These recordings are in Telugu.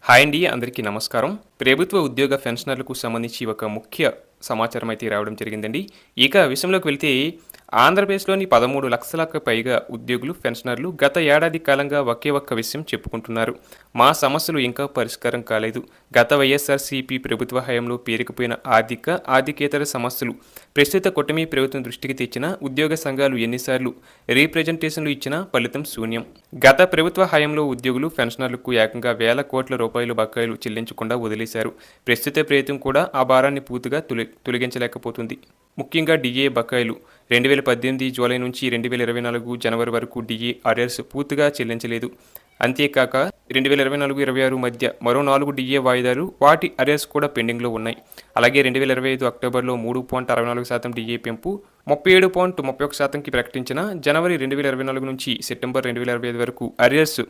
హాయ్ అండి, అందరికీ నమస్కారం. ప్రభుత్వ ఉద్యోగ పెన్షనర్లకు సంబంధించి ఒక ముఖ్య సమాచారం అయితే రావడం జరిగిందండి. ఇక విషయంలోకి వెళ్తే ఆంధ్రప్రదేశ్‌లోని 13,00,000కు పైగా ఉద్యోగులు, పెన్షనర్లు గత ఏడాది కాలంగా ఒకే ఒక్క విషయం చెప్పుకుంటున్నారు. మా సమస్యలు ఇంకా పరిష్కారం కాలేదు. గత వైఎస్ఆర్‌సీపీ ప్రభుత్వ హయాంలో పేరుకుపోయిన ఆర్థికేతర సమస్యలు ప్రస్తుత కూటమి ప్రభుత్వం దృష్టికి తెచ్చినా ఉద్యోగ సంఘాలు ఎన్నిసార్లు రీప్రజెంటేషన్లు ఇచ్చినా ఫలితం శూన్యం. గత ప్రభుత్వ హయాంలో ఉద్యోగులు, పెన్షనర్లకు ఏకంగా వేల కోట్ల రూపాయల బకాయిలు చెల్లించకుండా వదిలేశారు. ప్రస్తుత ప్రభుత్వం కూడా ఆ భారాన్ని పూర్తిగా తొలగించలేకపోతుంది. ముఖ్యంగా డీఏ బకాయిలు 2018 జూలై నుంచి 2024 జనవరి వరకు డీఏ అరియర్స్ పూర్తిగా చెల్లించలేదు. అంతేకాక 2024-26 మధ్య మరో 4 డీఏ వాయిదాలు, వాటి అరియర్స్ కూడా పెండింగ్లో ఉన్నాయి. అలాగే 2025 అక్టోబర్లో 3.64% డీఏ పెంపు, 37.31%కి ప్రకటించిన జనవరి 2024 నుంచి సెప్టెంబర్ 2025 వరకు అరియర్స్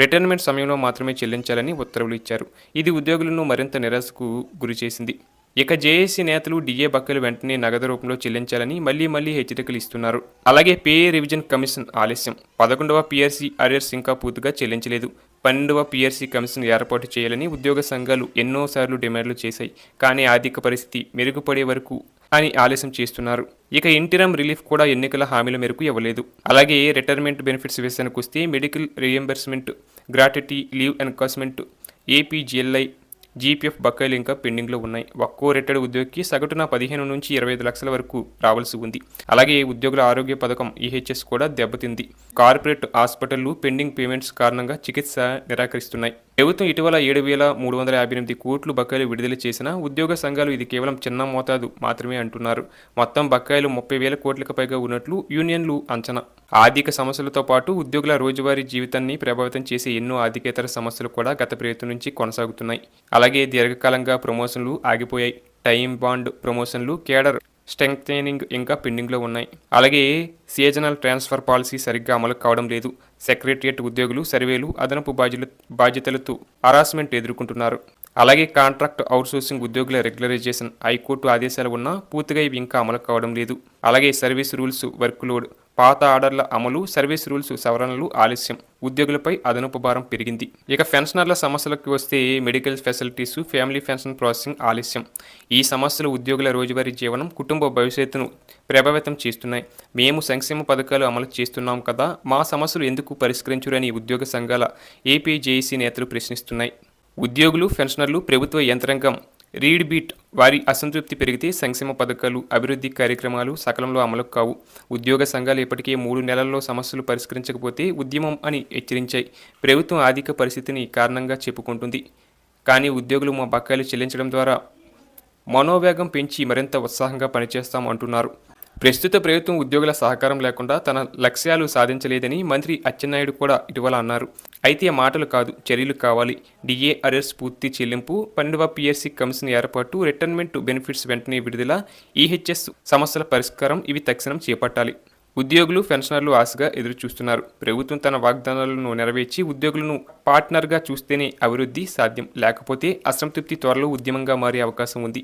రిటైర్మెంట్ సమయంలో మాత్రమే చెల్లించాలని ఉత్తర్వులు ఇచ్చారు. ఇది ఉద్యోగులను మరింత నిరాశకు గురిచేసింది. ఇక జేఏసీ నేతలు డీఏ బకాయిలు వెంటనే నగదు రూపంలో చెల్లించాలని మళ్లీ హెచ్చరికలు ఇస్తున్నారు. అలాగే పే రివిజన్ కమిషన్ ఆలస్యం. 11వ పీఆర్సీ అరియర్స్ ఇంకా పూర్తిగా చెల్లించలేదు. 12వ పీఆర్సీ కమిషన్ ఏర్పాటు చేయాలని ఉద్యోగ సంఘాలు ఎన్నోసార్లు డిమాండ్లు చేశాయి. కానీ ఆర్థిక పరిస్థితి మెరుగుపడే వరకు అని ఆలస్యం చేస్తున్నారు. ఇక ఇంటిరం రిలీఫ్ కూడా ఎన్నికల హామీల మేరకు ఇవ్వలేదు. అలాగే రిటైర్మెంట్ బెనిఫిట్స్ విషయానికి వస్తే medical reimbursement, gratuity, leave encashment, APGLI, GPF బకాయిలు ఇంకా పెండింగ్లో ఉన్నాయి. ఒక్కో రిటైర్డ్ ఉద్యోగికి సగటున 15 నుంచి 25 లక్షల వరకు రావాల్సి ఉంది. అలాగే ఉద్యోగుల ఆరోగ్య పథకం ఈహెచ్ఎస్ కూడా దెబ్బతింది. కార్పొరేట్ హాస్పిటళ్లు పెండింగ్ పేమెంట్స్ కారణంగా చికిత్స నిరాకరిస్తున్నాయి. ప్రభుత్వం ఇటీవల 7,358 కోట్లు బకాయిలు విడుదల చేసినా ఉద్యోగ సంఘాలు ఇది కేవలం చిన్న మోతాదు మాత్రమే అంటున్నారు. మొత్తం బకాయిలు 30,000 కోట్లకు పైగా ఉన్నట్లు యూనియన్లు అంచనా. ఆర్థిక సమస్యలతో పాటు ఉద్యోగుల రోజువారీ జీవితాన్ని ప్రభావితం చేసే ఎన్నో ఆర్థికేతర సమస్యలు కూడా గత ప్రభుత్వం నుంచి కొనసాగుతున్నాయి. అలాగే దీర్ఘకాలంగా ప్రమోషన్లు ఆగిపోయాయి. టైం బాండ్ ప్రమోషన్లు, కేడర్ స్ట్రెంగ్తెనింగ్ ఇంకా పెండింగ్లో ఉన్నాయి. అలాగే సీజనల్ ట్రాన్స్ఫర్ పాలసీ సరిగ్గా అమలు కావడం లేదు. సెక్రటరియట్ ఉద్యోగులు సర్వేలు, అదనపు బాధ్యతలతో హరాస్మెంట్ ఎదుర్కొంటున్నారు. అలాగే కాంట్రాక్ట్ అవుట్సోర్సింగ్ ఉద్యోగుల రెగ్యులరైజేషన్ హైకోర్టు ఆదేశాలు ఉన్నా పూర్తిగా ఇవి ఇంకా అమలు కావడం లేదు. అలాగే సర్వీస్ రూల్స్ వర్క్ లోడ్, పాత ఆర్డర్ల అమలు, సర్వీస్ రూల్స్ సవరణలు ఆలస్యం, ఉద్యోగులపై అదనపు భారం పెరిగింది. ఇక పెన్షనర్ల సమస్యలకు వస్తే medical facilities, family pension processing ఆలస్యం. ఈ సమస్యలు ఉద్యోగుల రోజువారీ జీవనం, కుటుంబ భవిష్యత్తును ప్రభావితం చేస్తున్నాయి. మేము సంక్షేమ పథకాలు అమలు చేస్తున్నాం కదా, మా సమస్యలు ఎందుకు పరిష్కరించురని ఉద్యోగ సంఘాల ఏపీజేఏసీ నేతలు ప్రశ్నిస్తున్నాయి. ఉద్యోగులు, పెన్షనర్లు, ప్రభుత్వ యంత్రాంగం రీడ్ బీట్ వారి అసంతృప్తి పెరిగితే సంక్షేమ పథకాలు, అభివృద్ధి కార్యక్రమాలు సకాలంలో అమలు కావు. ఉద్యోగ సంఘాలు ఇప్పటికే 3 నెలల్లో సమస్యలు పరిష్కరించకపోతే ఉద్యమం అని హెచ్చరించాయి. ప్రభుత్వం ఆర్థిక పరిస్థితిని కారణంగా చెప్పుకుంటుంది. కానీ ఉద్యోగులు మా బకాయిలు చెల్లించడం ద్వారా మనోవేగం పెంచి మరింత ఉత్సాహంగా పనిచేస్తాం అంటున్నారు. ప్రస్తుత ప్రభుత్వం ఉద్యోగుల సహకారం లేకుండా తన లక్ష్యాలు సాధించలేదని మంత్రి అచ్చెన్నాయుడు కూడా ఇటీవల అన్నారు. అయితే మాటలు కాదు, చర్యలు కావాలి. డీఏ అరియర్స్ పూర్తి చెల్లింపు, 12వ పీఆర్సీ కమిషన్ ఏర్పాటు, రిటైర్మెంట్ బెనిఫిట్స్ వెంటనే విడుదల, ఈహెచ్ఎస్ సమస్యల పరిష్కారం, ఇవి తక్షణం చేపట్టాలి. ఉద్యోగులు, పెన్షనర్లు ఆశగా ఎదురు చూస్తున్నారు. ప్రభుత్వం తన వాగ్దానాలను నెరవేర్చి ఉద్యోగులను పార్ట్నర్గా చూస్తేనే అభివృద్ధి సాధ్యం. లేకపోతే అసంతృప్తి త్వరలో ఉద్యమంగా మారే అవకాశం ఉంది.